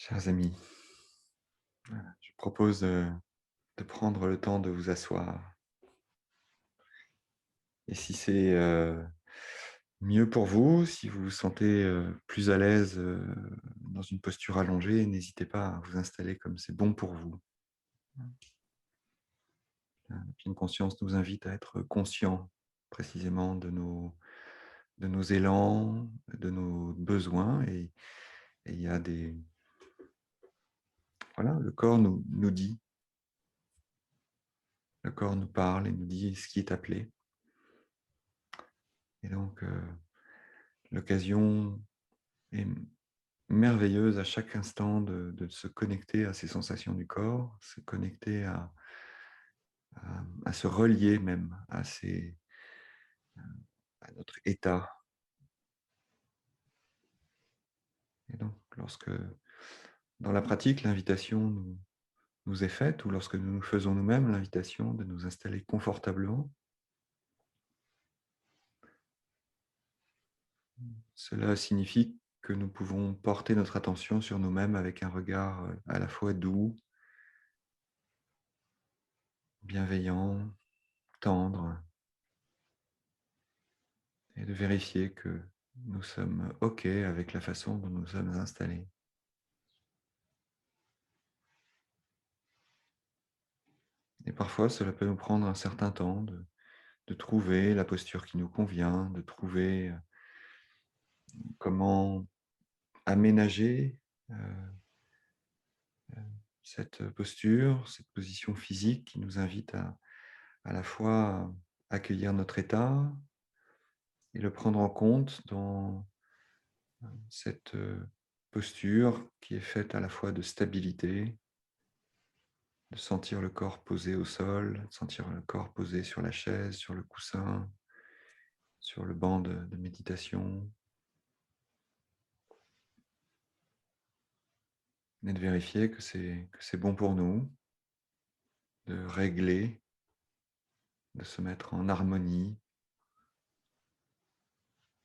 Chers amis, je propose de prendre le temps de vous asseoir. Et si c'est mieux pour vous, si vous vous sentez plus à l'aise dans une posture allongée, n'hésitez pas à vous installer comme c'est bon pour vous. La pleine conscience nous invite à être conscients précisément de nos élans, de nos besoins. Et il y a des... Voilà, le corps nous dit, le corps nous parle et nous dit ce qui est appelé. Et donc, l'occasion est merveilleuse à chaque instant de se connecter à ces sensations du corps, se connecter à se relier même à notre état. Et donc, lorsque dans la pratique, l'invitation nous est faite, ou lorsque nous nous faisons nous-mêmes l'invitation de nous installer confortablement, cela signifie que nous pouvons porter notre attention sur nous-mêmes avec un regard à la fois doux, bienveillant, tendre, et de vérifier que nous sommes OK avec la façon dont nous sommes installés. Et parfois, cela peut nous prendre un certain temps de trouver la posture qui nous convient, de trouver comment aménager euh, cette posture, cette position physique qui nous invite à la fois accueillir notre état et le prendre en compte dans cette posture qui est faite à la fois de stabilité, de sentir le corps posé au sol, de sentir le corps posé sur la chaise, sur le coussin, sur le banc de méditation, et de vérifier que c'est bon pour nous, de régler, de se mettre en harmonie,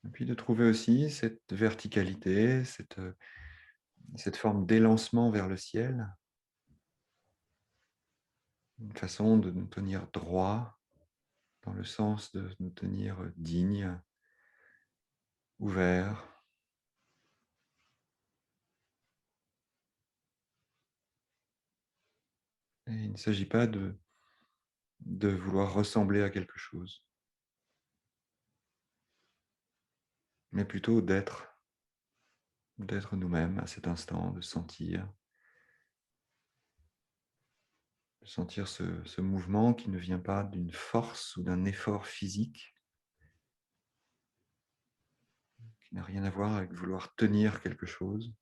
et puis de trouver aussi cette verticalité, cette forme d'élancement vers le ciel, une façon de nous tenir droit, dans le sens de nous tenir dignes, ouverts. Et il ne s'agit pas de vouloir ressembler à quelque chose, mais plutôt d'être nous-mêmes à cet instant, de sentir ce mouvement qui ne vient pas d'une force ou d'un effort physique, qui n'a rien à voir avec vouloir tenir quelque chose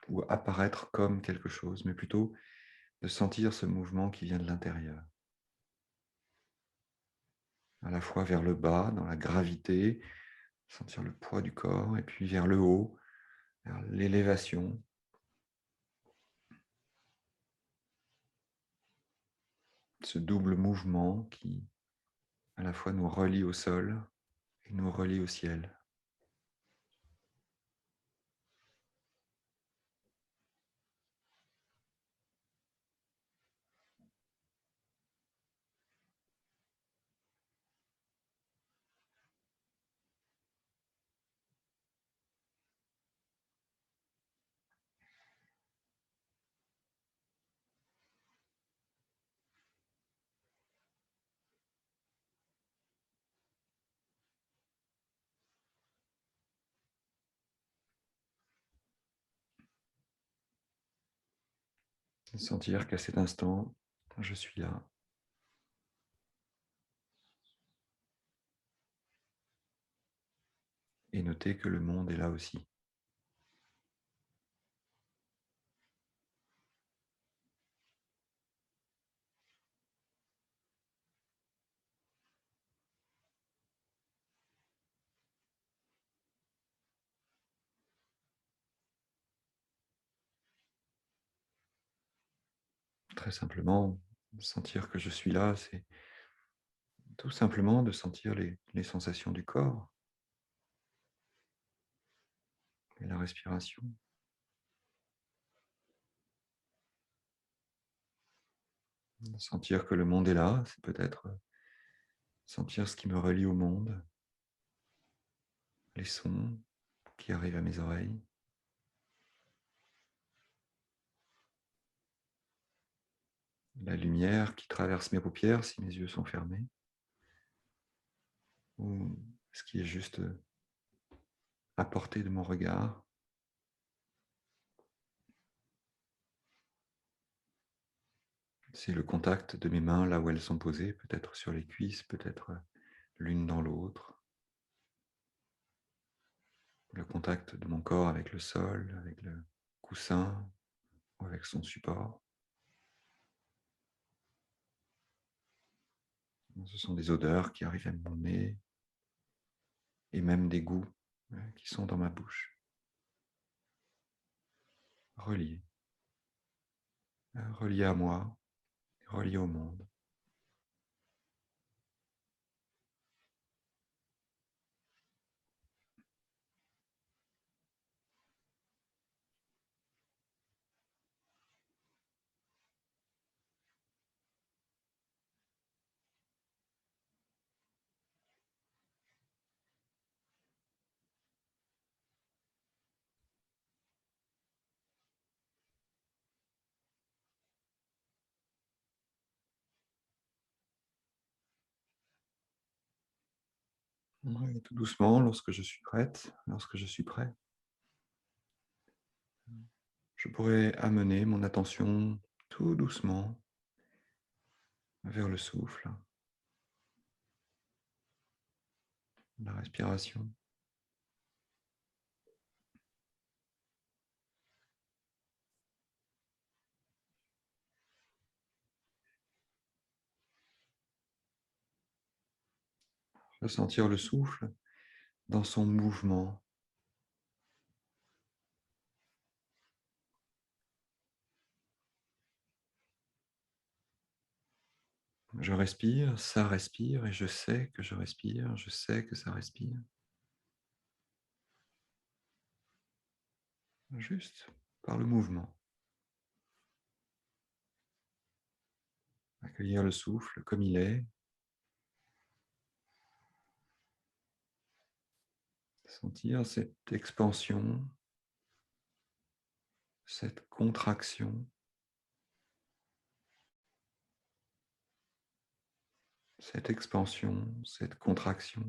ou apparaître comme quelque chose, mais plutôt de sentir ce mouvement qui vient de l'intérieur, à la fois vers le bas, dans la gravité, sentir le poids du corps, et puis vers le haut, vers l'élévation. Ce double mouvement qui, à la fois, nous relie au sol et nous relie au ciel. Et sentir qu'à cet instant, je suis là. Et noter que le monde est là aussi. Très simplement, sentir que je suis là, c'est tout simplement de sentir les sensations du corps et la respiration. Sentir que le monde est là, c'est peut-être sentir ce qui me relie au monde, les sons qui arrivent à mes oreilles. La lumière qui traverse mes paupières si mes yeux sont fermés, ou ce qui est juste à portée de mon regard. C'est le contact de mes mains là où elles sont posées, peut-être sur les cuisses, peut-être l'une dans l'autre. Le contact de mon corps avec le sol, avec le coussin ou avec son support. Ce sont des odeurs qui arrivent à mon nez et même des goûts qui sont dans ma bouche. Reliés. Reliés à moi, reliés au monde. Ouais, tout doucement, lorsque je suis prête, lorsque je suis prêt, je pourrais amener mon attention tout doucement vers le souffle, la respiration. Ressentir le souffle dans son mouvement. Je respire, ça respire, et je sais que je respire, je sais que ça respire. Juste par le mouvement. Accueillir le souffle comme il est. Sentir cette expansion, cette contraction, cette expansion, cette contraction.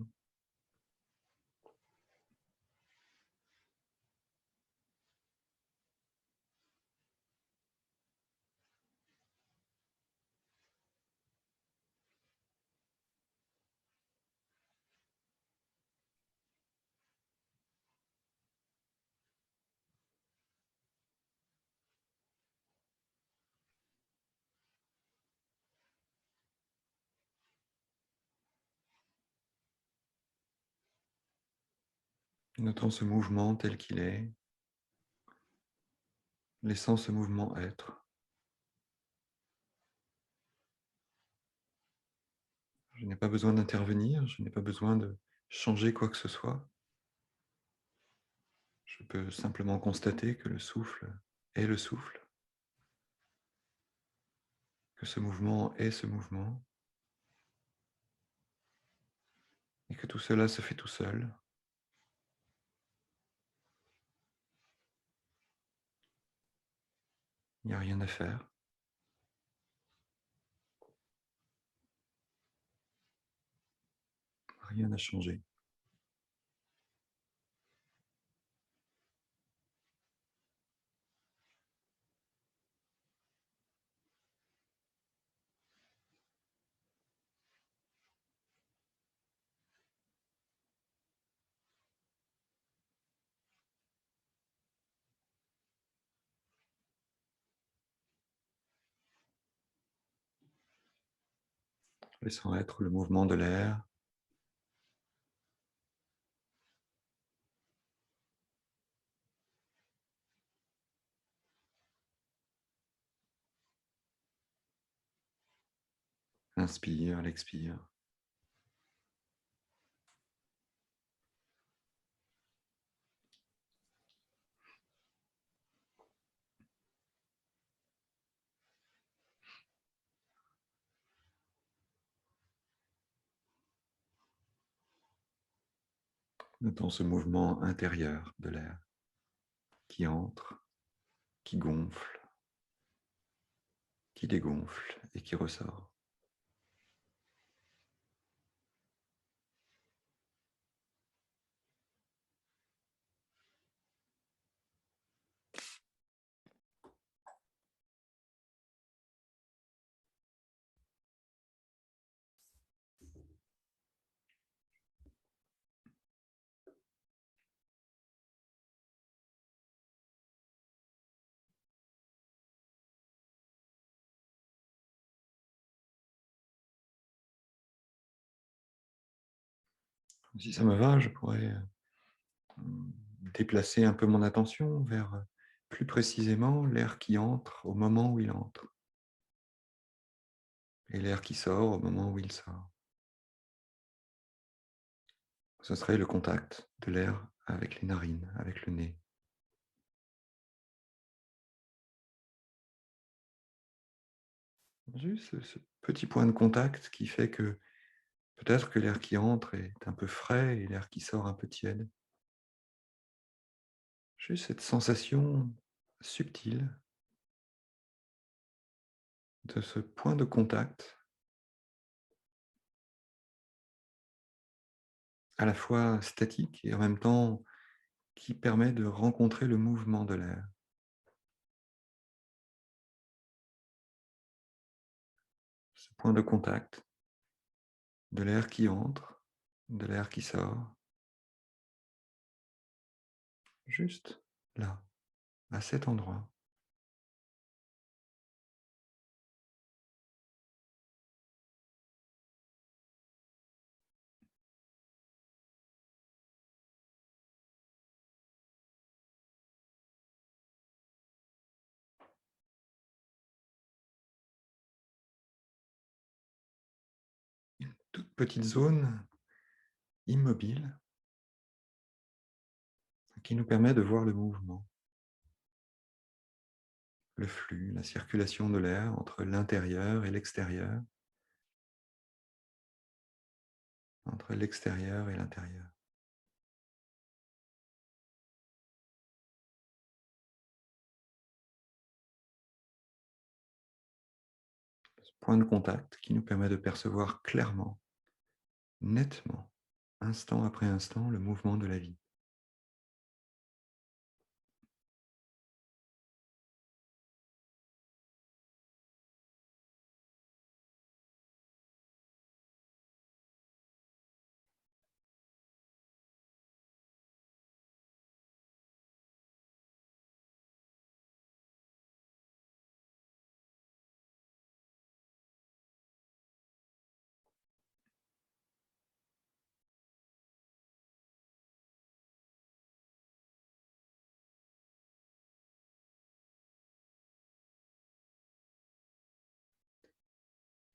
Notons ce mouvement tel qu'il est, laissant ce mouvement être. Je n'ai pas besoin d'intervenir, je n'ai pas besoin de changer quoi que ce soit. Je peux simplement constater que le souffle est le souffle, que ce mouvement est ce mouvement, et que tout cela se fait tout seul. Il n'y a rien à faire, rien à changer. Laissant être le mouvement de l'air, l'inspire, l'expire. Notons ce mouvement intérieur de l'air qui entre, qui gonfle, qui dégonfle et qui ressort. Si ça me va, je pourrais déplacer un peu mon attention vers plus précisément l'air qui entre au moment où il entre et l'air qui sort au moment où il sort. Ce serait le contact de l'air avec les narines, avec le nez. Juste ce petit point de contact qui fait que peut-être que l'air qui entre est un peu frais et l'air qui sort un peu tiède. Juste cette sensation subtile de ce point de contact, à la fois statique et en même temps qui permet de rencontrer le mouvement de l'air. Ce point de contact de l'air qui entre, de l'air qui sort, juste là, à cet endroit. Toute petite zone immobile qui nous permet de voir le mouvement, le flux, la circulation de l'air entre l'intérieur et l'extérieur, entre l'extérieur et l'intérieur. Ce point de contact qui nous permet de percevoir clairement, nettement, instant après instant, le mouvement de la vie.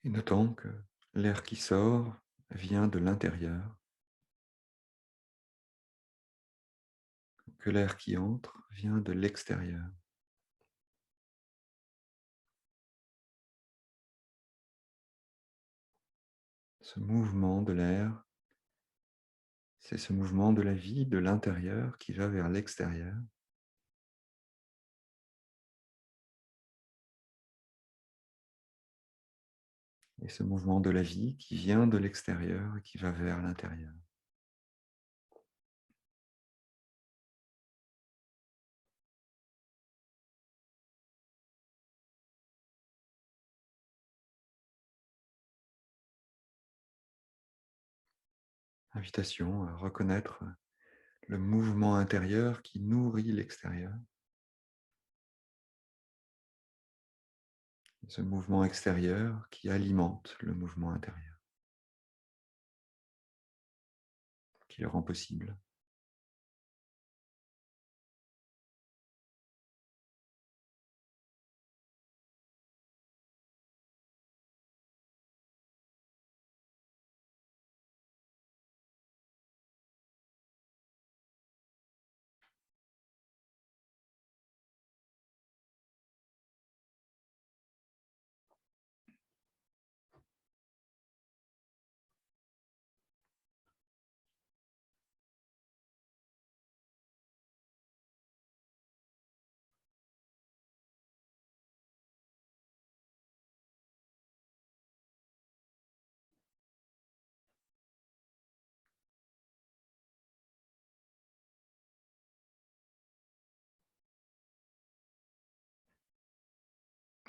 Et notons que l'air qui sort vient de l'intérieur, que l'air qui entre vient de l'extérieur. Ce mouvement de l'air, c'est ce mouvement de la vie de l'intérieur qui va vers l'extérieur. Et ce mouvement de la vie qui vient de l'extérieur et qui va vers l'intérieur. Invitation à reconnaître le mouvement intérieur qui nourrit l'extérieur. Ce mouvement extérieur qui alimente le mouvement intérieur, qui le rend possible.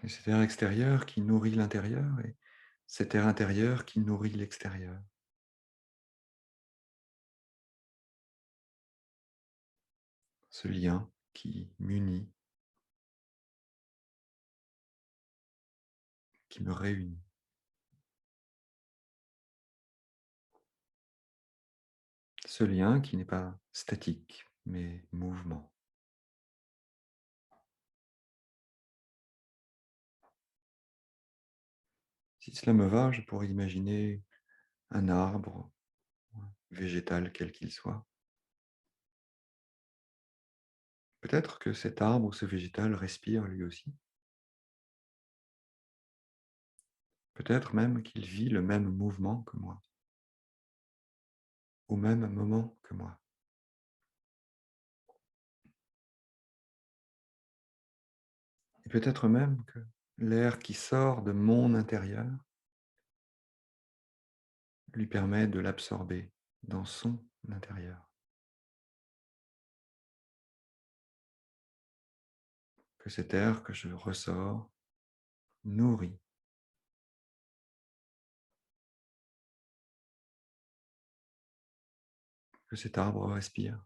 Et cet air extérieur qui nourrit l'intérieur et cet air intérieur qui nourrit l'extérieur. Ce lien qui m'unit, qui me réunit. Ce lien qui n'est pas statique, mais mouvement. Si cela me va, je pourrais imaginer un arbre, végétal quel qu'il soit. Peut-être que cet arbre ou ce végétal respire lui aussi. Peut-être même qu'il vit le même mouvement que moi, au même moment que moi. Et peut-être même que l'air qui sort de mon intérieur lui permet de l'absorber dans son intérieur. Que cet air que je ressors nourrit, que cet arbre respire,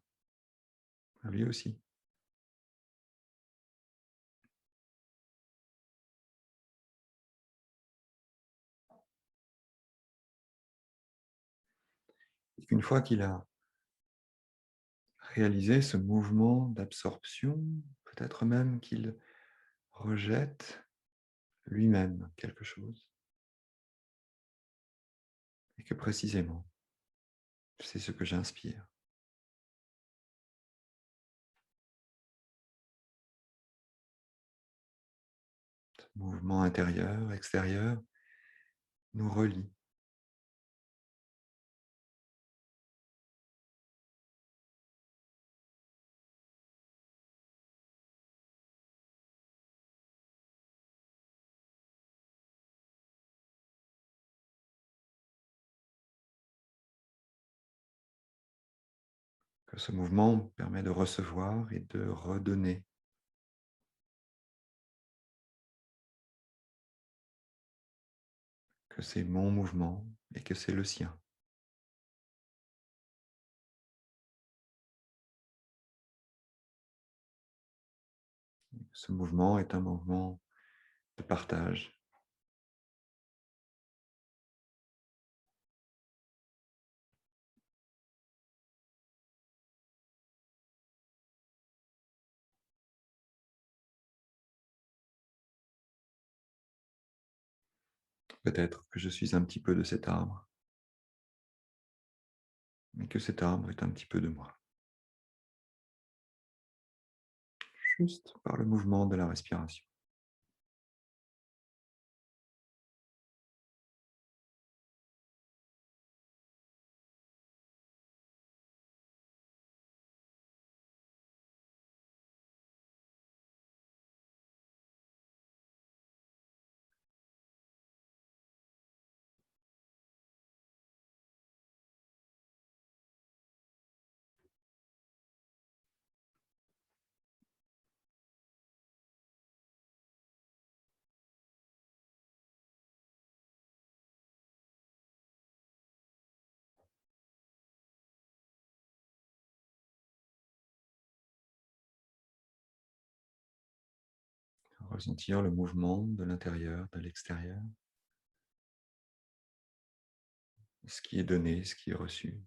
lui aussi. Et qu'une fois qu'il a réalisé ce mouvement d'absorption, peut-être même qu'il rejette lui-même quelque chose, et que précisément, c'est ce que j'inspire. Ce mouvement intérieur, extérieur, nous relie, que ce mouvement permet de recevoir et de redonner, que c'est mon mouvement et que c'est le sien. Ce mouvement est un mouvement de partage, peut-être que je suis un petit peu de cet arbre, mais que cet arbre est un petit peu de moi, juste par le mouvement de la respiration. Ressentir le mouvement de l'intérieur, de l'extérieur, ce qui est donné, ce qui est reçu.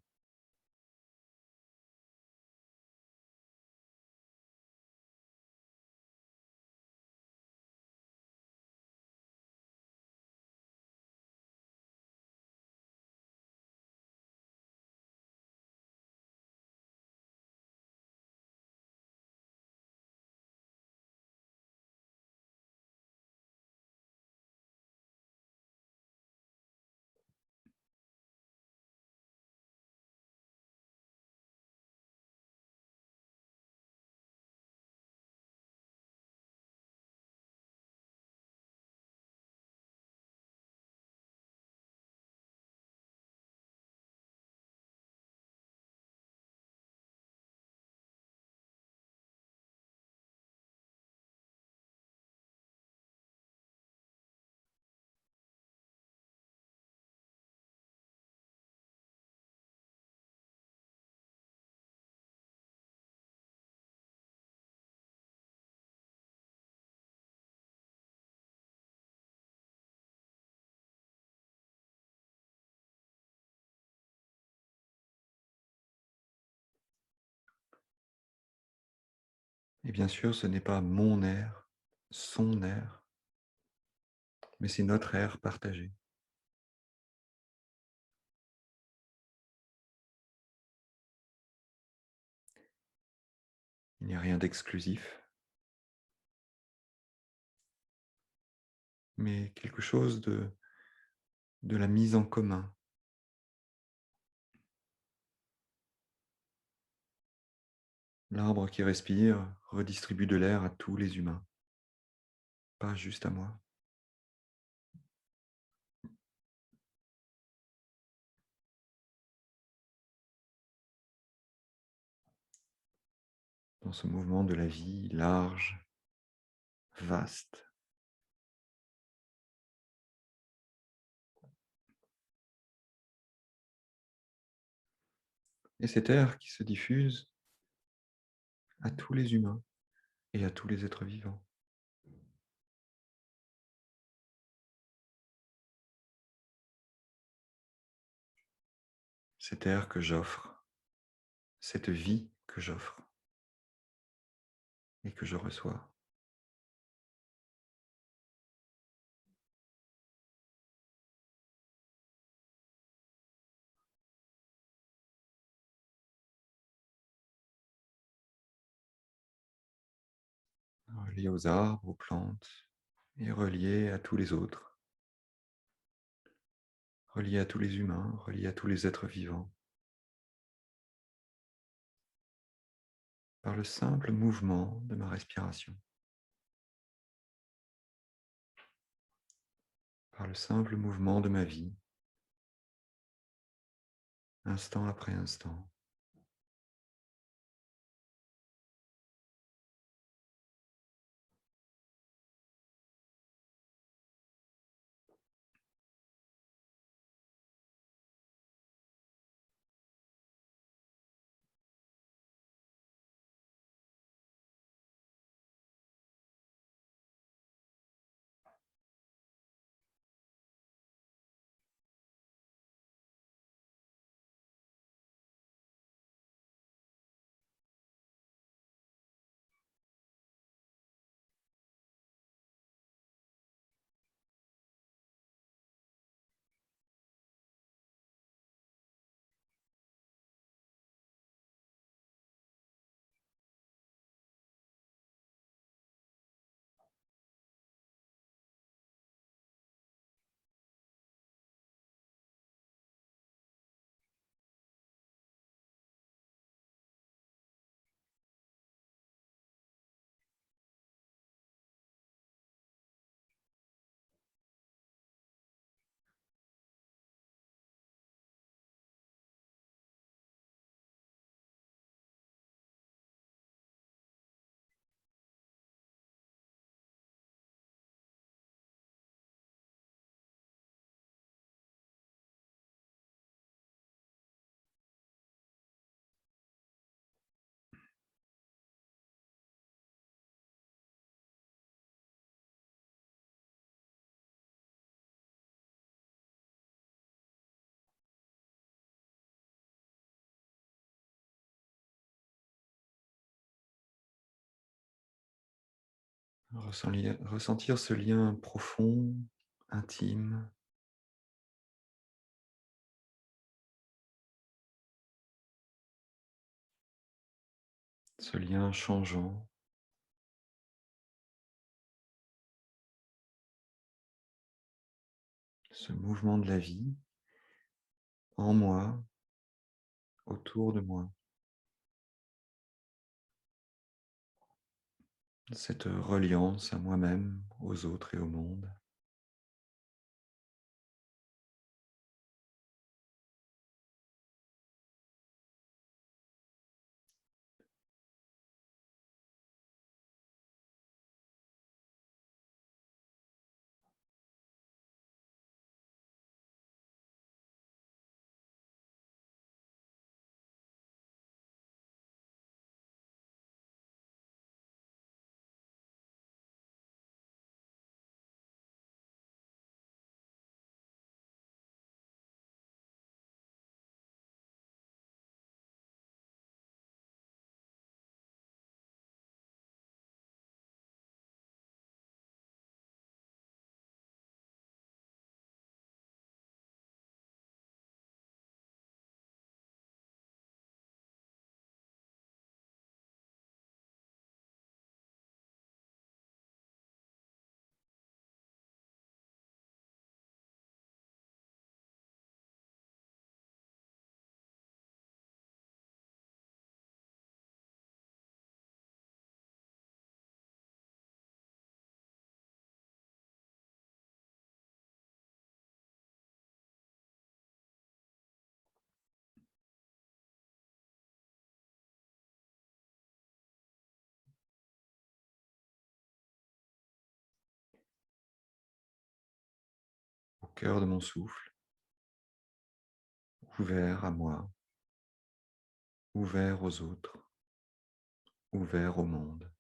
Et bien sûr, ce n'est pas mon air, son air, mais c'est notre air partagé. Il n'y a rien d'exclusif, mais quelque chose de la mise en commun. L'arbre qui respire redistribue de l'air à tous les humains, pas juste à moi. Dans ce mouvement de la vie large, vaste. Et cet air qui se diffuse à tous les humains et à tous les êtres vivants. Cet air que j'offre, cette vie que j'offre et que je reçois. Relié aux arbres, aux plantes et relié à tous les autres. Relié à tous les humains, relié à tous les êtres vivants. Par le simple mouvement de ma respiration. Par le simple mouvement de ma vie, instant après instant. Ressentir ce lien profond, intime, ce lien changeant, ce mouvement de la vie en moi, autour de moi, cette reliance à moi-même, aux autres et au monde. cœur de mon souffle, ouvert à moi, ouvert aux autres, ouvert au monde.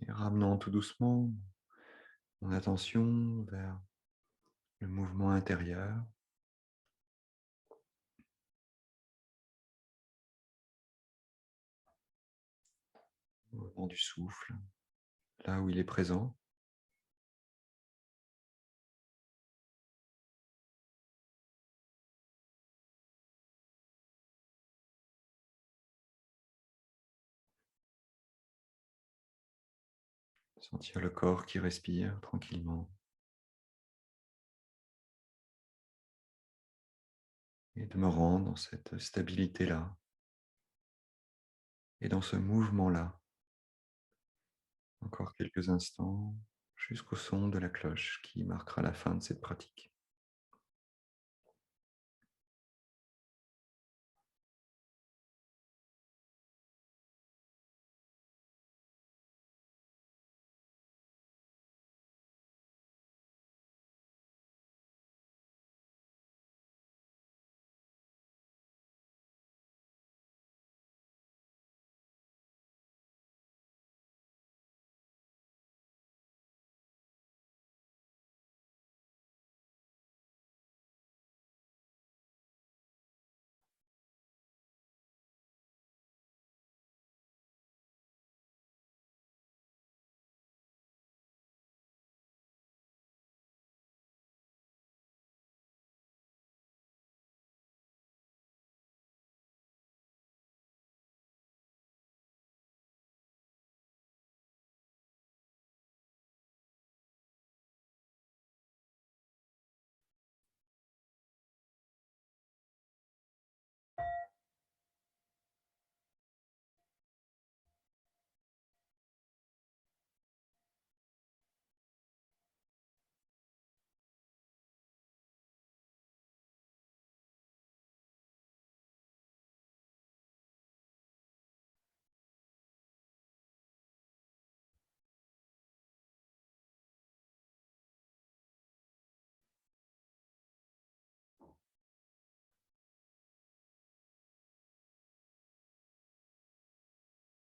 Et ramenant tout doucement mon attention vers le mouvement intérieur, le mouvement du souffle, là où il est présent, sentir le corps qui respire tranquillement et de me rendre dans cette stabilité-là et dans ce mouvement-là, encore quelques instants, jusqu'au son de la cloche qui marquera la fin de cette pratique.